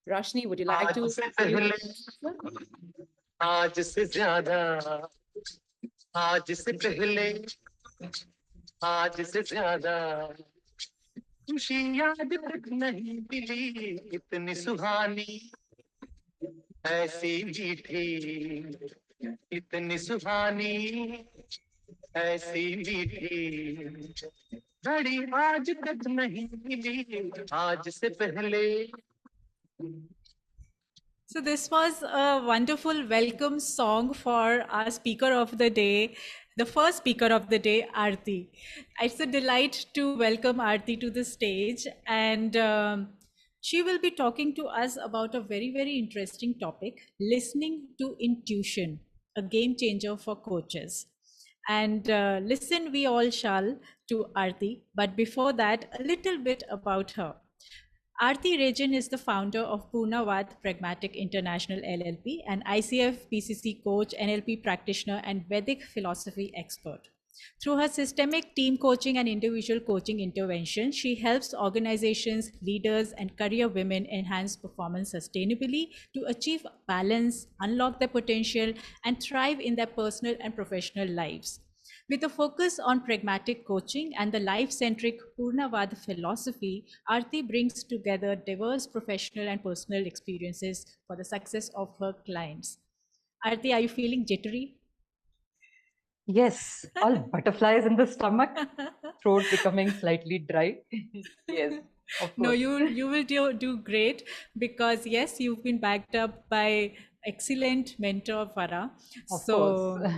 Rashni, would you like to? आज से ज्यादा आज से पहले आज से ज्यादा खुशी याद तक नहीं मिली इतनी सुहानी ऐसी मीठी इतनी सुहानी ऐसी मीठी घड़ी आज तक नहीं मिली आज से पहले. So this was a wonderful welcome song for our speaker of the day, the first speaker of the day, Arti. It's a delight to welcome Arti to the stage, and she will be talking to us about a very, very interesting topic, listening to intuition, a game changer for coaches. And listen we all shall to Arti, but before that, a little bit about her. Arti Rejin is the founder of Purnavad Pragmatic International LLP, an ICF PCC coach, NLP practitioner, and Vedic philosophy expert. Through her systemic team coaching and individual coaching intervention, she helps organizations, leaders, and career women enhance performance sustainably to achieve balance, unlock their potential, and thrive in their personal and professional lives. With a focus on pragmatic coaching and the life-centric Purnavad philosophy, Arti brings together diverse professional and personal experiences for the success of her clients. Arti, are you feeling jittery? Yes, all butterflies in the stomach, throat becoming slightly dry. Yes, of course. No, you will do great, because yes, you've been backed up by excellent mentor Farah. Of course.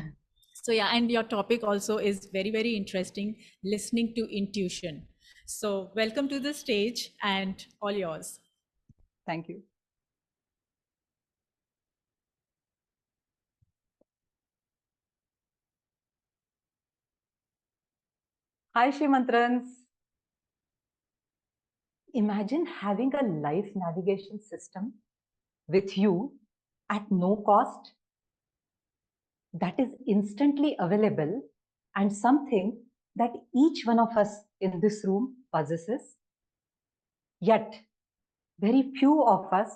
So yeah, and your topic also is very, very interesting, listening to intuition. So welcome to the stage and all yours. Thank you. Hi, SHEmantrans. Imagine having a life navigation system with you at no cost, that is instantly available, and something that each one of us in this room possesses. Yet, very few of us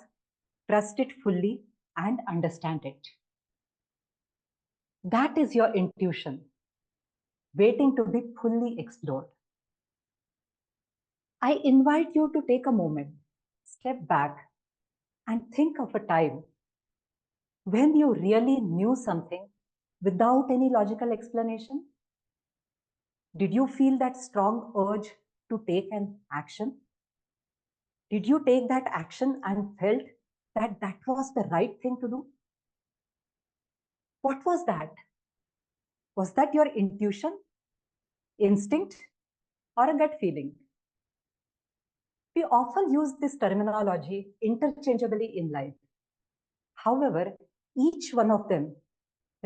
trust it fully and understand it. That is your intuition, waiting to be fully explored. I invite you to take a moment, step back, and think of a time when you really knew something without any logical explanation. Did you feel that strong urge to take an action? Did you take that action and felt that that was the right thing to do? What was that? Was that your intuition, instinct, or a gut feeling? We often use this terminology interchangeably in life. However, each one of them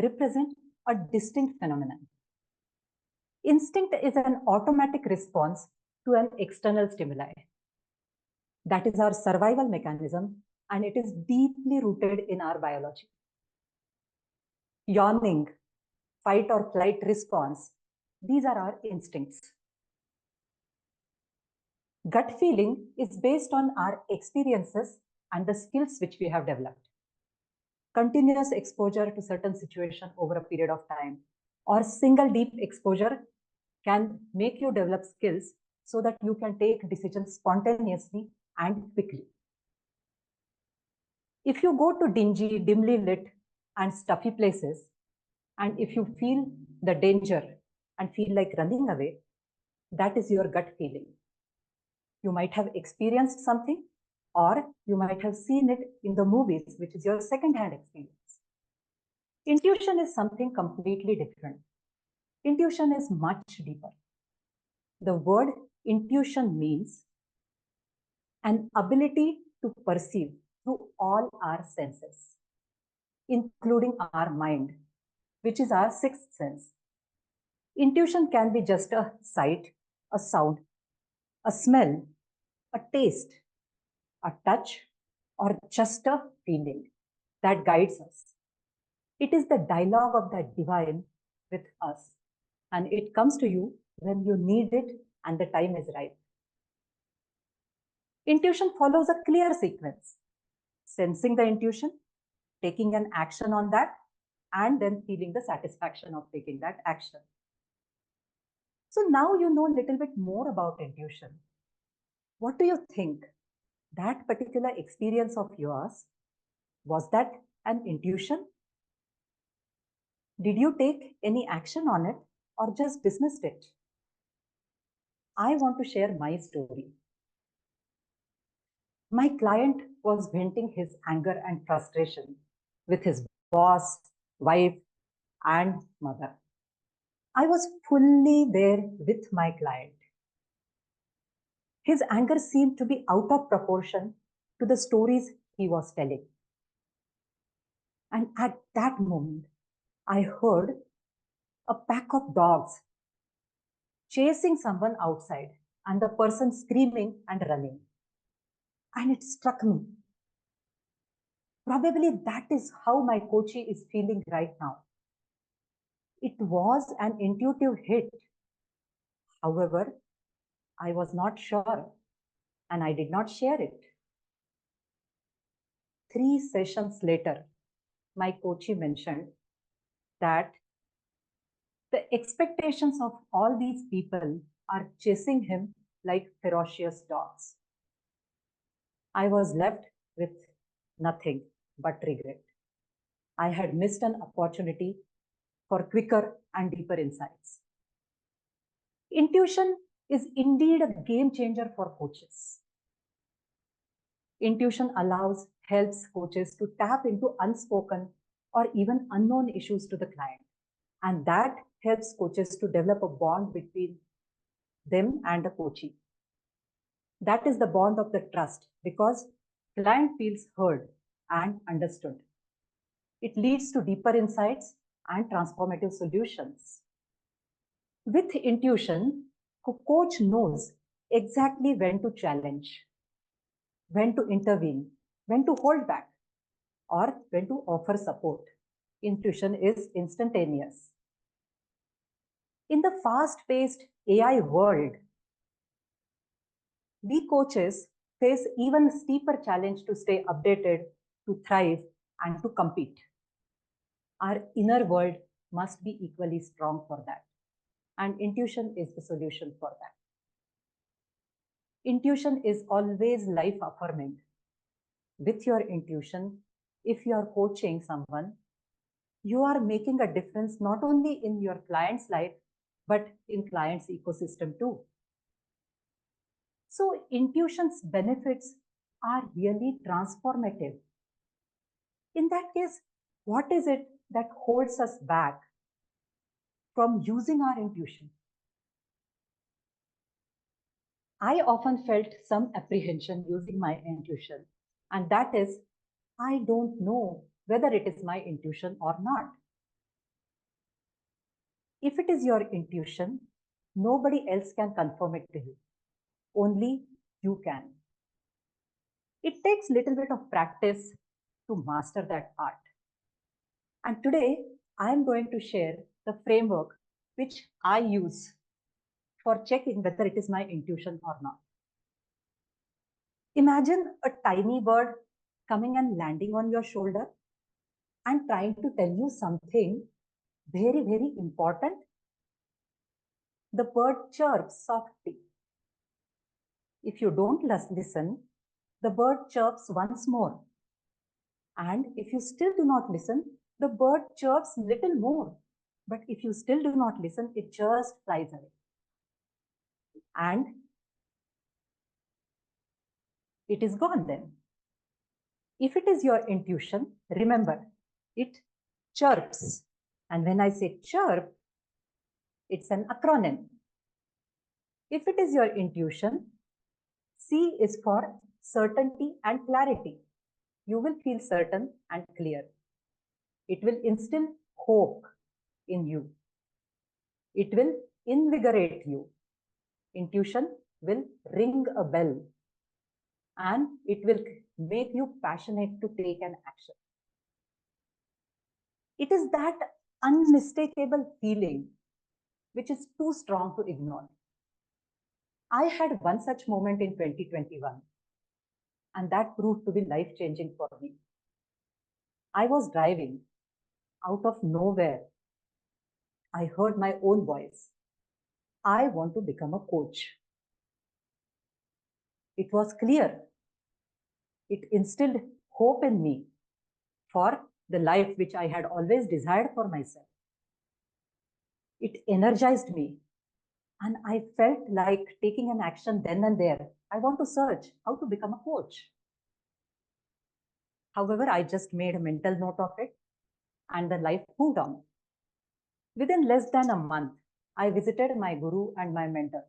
represents a distinct phenomenon. Instinct is an automatic response to an external stimuli. That is our survival mechanism, and it is deeply rooted in our biology. Yawning, fight or flight response, these are our instincts. Gut feeling is based on our experiences and the skills which we have developed. Continuous exposure to certain situation over a period of time or single deep exposure can make you develop skills so that you can take decisions spontaneously and quickly. If you go to dingy, dimly lit and stuffy places, and if you feel the danger and feel like running away, that is your gut feeling. You might have experienced something, or you might have seen it in the movies, which is your second-hand experience. Intuition is something completely different. Intuition is much deeper. The word intuition means an ability to perceive through all our senses, including our mind, which is our sixth sense. Intuition can be just a sight, a sound, a smell, a taste, a touch, or just a feeling that guides us. It is the dialogue of the divine with us, and it comes to you when you need it and the time is right. Intuition follows a clear sequence. sensing the intuition, taking an action on that, and then feeling the satisfaction of taking that action. So now you know a little bit more about intuition. What do you think? That particular experience of yours, was that an intuition? Did you take any action on it or just dismissed it? I want to share my story. My client was venting his anger and frustration with his boss, wife, and mother. I was fully there with my client. His anger seemed to be out of proportion to the stories he was telling. And at that moment, I heard a pack of dogs chasing someone outside and the person screaming and running. And it struck me. Probably that is how my coachee is feeling right now. It was an intuitive hit. However, I was not sure and I did not share it. 3 sessions later, my coachee mentioned that the expectations of all these people are chasing him like ferocious dogs. I was left with nothing but regret. I had missed an opportunity for quicker and deeper insights. Intuition is indeed a game changer for coaches. Intuition helps coaches to tap into unspoken or even unknown issues to the client. And that helps coaches to develop a bond between them and the coachee. That is the bond of the trust because client feels heard and understood. It leads to deeper insights and transformative solutions. With intuition, coach knows exactly when to challenge, when to intervene, when to hold back, or when to offer support. Intuition is instantaneous. In the fast-paced AI world, we coaches face even steeper challenge to stay updated, to thrive, and to compete. Our inner world must be equally strong for that. And intuition is the solution for that. Intuition is always life affirming. With your intuition, if you are coaching someone, you are making a difference not only in your client's life, but in client's ecosystem too. So intuition's benefits are really transformative. In that case, what is it that holds us back from using our intuition? I often felt some apprehension using my intuition, and that is, I don't know whether it is my intuition or not. If it is your intuition, nobody else can confirm it to you. Only you can. It takes a little bit of practice to master that art. And today, I am going to share the framework which I use for checking whether it is my intuition or not. Imagine a tiny bird coming and landing on your shoulder and trying to tell you something very, very important. The bird chirps softly. If you don't listen, the bird chirps once more. And if you still do not listen, the bird chirps little more. But if you still do not listen, it just flies away. And it is gone then. If it is your intuition, remember, it chirps. And when I say chirp, it's an acronym. If it is your intuition, C is for certainty and clarity. You will feel certain and clear. It will instill hope in you. It will invigorate you. Intuition will ring a bell and it will make you passionate to take an action. It is that unmistakable feeling which is too strong to ignore. I had one such moment in 2021, And that proved to be life-changing for me. I was driving. Out of nowhere, I heard my own voice. I want to become a coach. It was clear. It instilled hope in me for the life which I had always desired for myself. It energized me, and I felt like taking an action then and there. I want to search how to become a coach. However, I just made a mental note of it, and the life moved on. Within less than a month, I visited my guru and my mentor.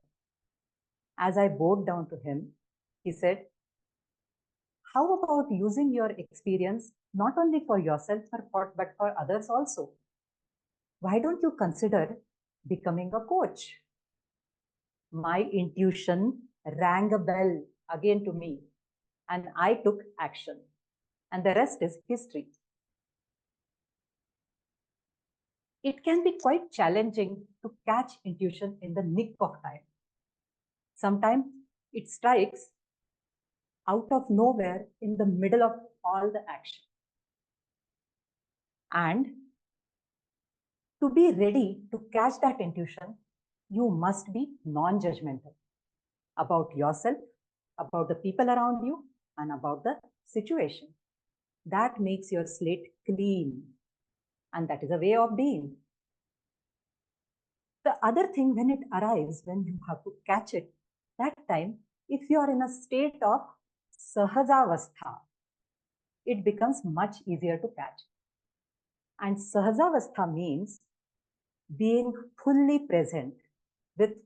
As I bowed down to him, he said, "How about using your experience not only for yourself but for others also? Why don't you consider becoming a coach?" My intuition rang a bell again to me, and I took action. And the rest is history. It can be quite challenging to catch intuition in the nick of time. Sometimes it strikes out of nowhere in the middle of all the action. And to be ready to catch that intuition, you must be non-judgmental about yourself, about the people around you, and about the situation. That makes your slate clean. And that is a way of being. The other thing, when it arrives, when you have to catch it, that time, if you are in a state of sahajavastha, it becomes much easier to catch. And sahajavastha means being fully present with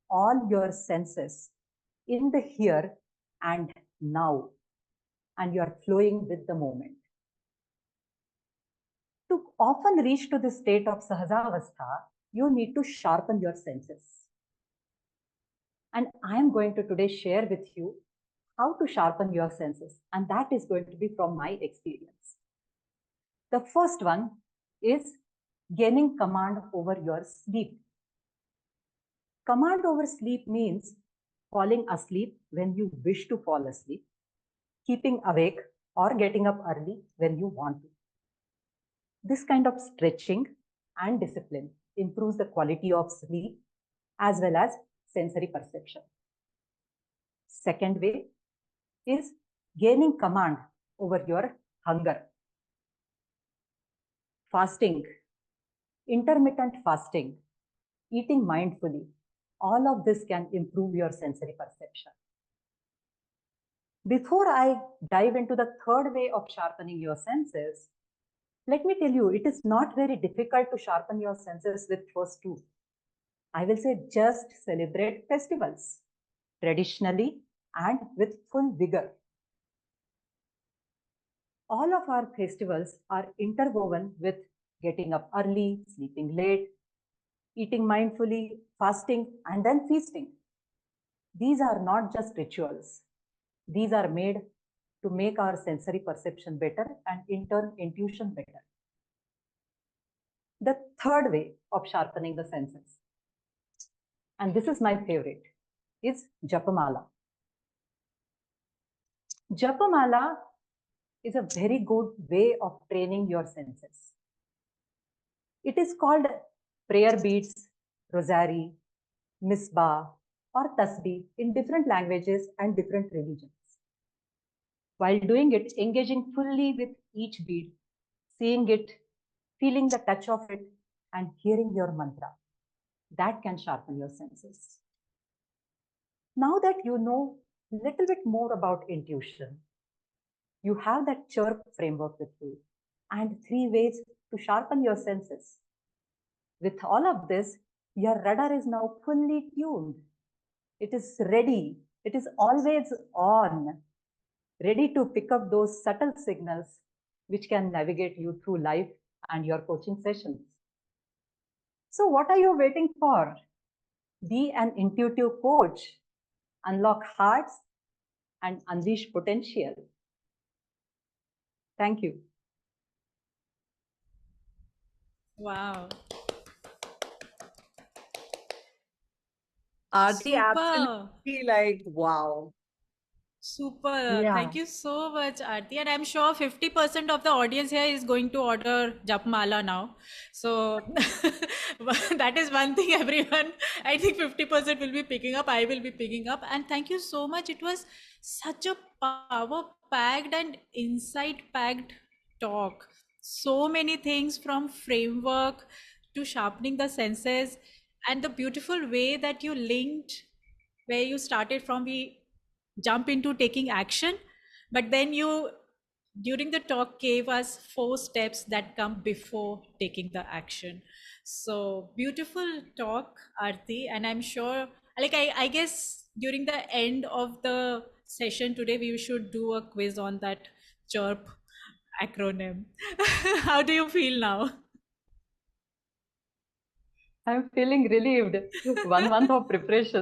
all your senses in the here and now, and you are flowing with the moment. To often reach to this state of sahajavastha, you need to sharpen your senses. And I am going to today share with you how to sharpen your senses, and that is going to be from my experience. The first one is gaining command over your sleep. Command over sleep means falling asleep when you wish to fall asleep, keeping awake or getting up early when you want to. This kind of stretching and discipline improves the quality of sleep as well as sensory perception. Second way is gaining command over your hunger. Fasting, intermittent fasting, eating mindfully, all of this can improve your sensory perception. Before I dive into the third way of sharpening your senses, let me tell you, it is not very difficult to sharpen your senses with first two. I will say just celebrate festivals traditionally and with full vigor. All of our festivals are interwoven with getting up early, sleeping late, eating mindfully, fasting, and then feasting. These are not just rituals. These are made to make our sensory perception better and in turn intuition better. The third way of sharpening the senses, and this is my favorite, is Japamala. Japamala is a very good way of training your senses. It is called prayer beads, rosary, misbah, or tasbih in different languages and different religions. While doing it, engaging fully with each bead, seeing it, feeling the touch of it, and hearing your mantra, that can sharpen your senses. Now that you know a little bit more about intuition, you have that chirp framework with you and 3 ways to sharpen your senses. With all of this, your radar is now fully tuned. It is ready. It is always on, ready to pick up those subtle signals which can navigate you through life and your coaching sessions. So what are you waiting for? Be an intuitive coach, unlock hearts, and unleash potential. Thank you. Wow. Arti, Super. absolutely like, wow. Super. Yeah. Thank you so much, Arti. And I'm sure 50% of the audience here is going to order Japmala now. So that is one thing everyone, I think 50% will be picking up. I will be picking up. And thank you so much. It was such a power packed and insight packed talk. So many things from framework to sharpening the senses, and the beautiful way that you linked where you started from. We jump into taking action, but then you during the talk gave us 4 steps that come before taking the action. So beautiful talk, Arti. And I'm sure, like, I guess during the end of the session today we should do a quiz on that chirp acronym. How do you feel now? I'm feeling relieved. 1 month of preparation.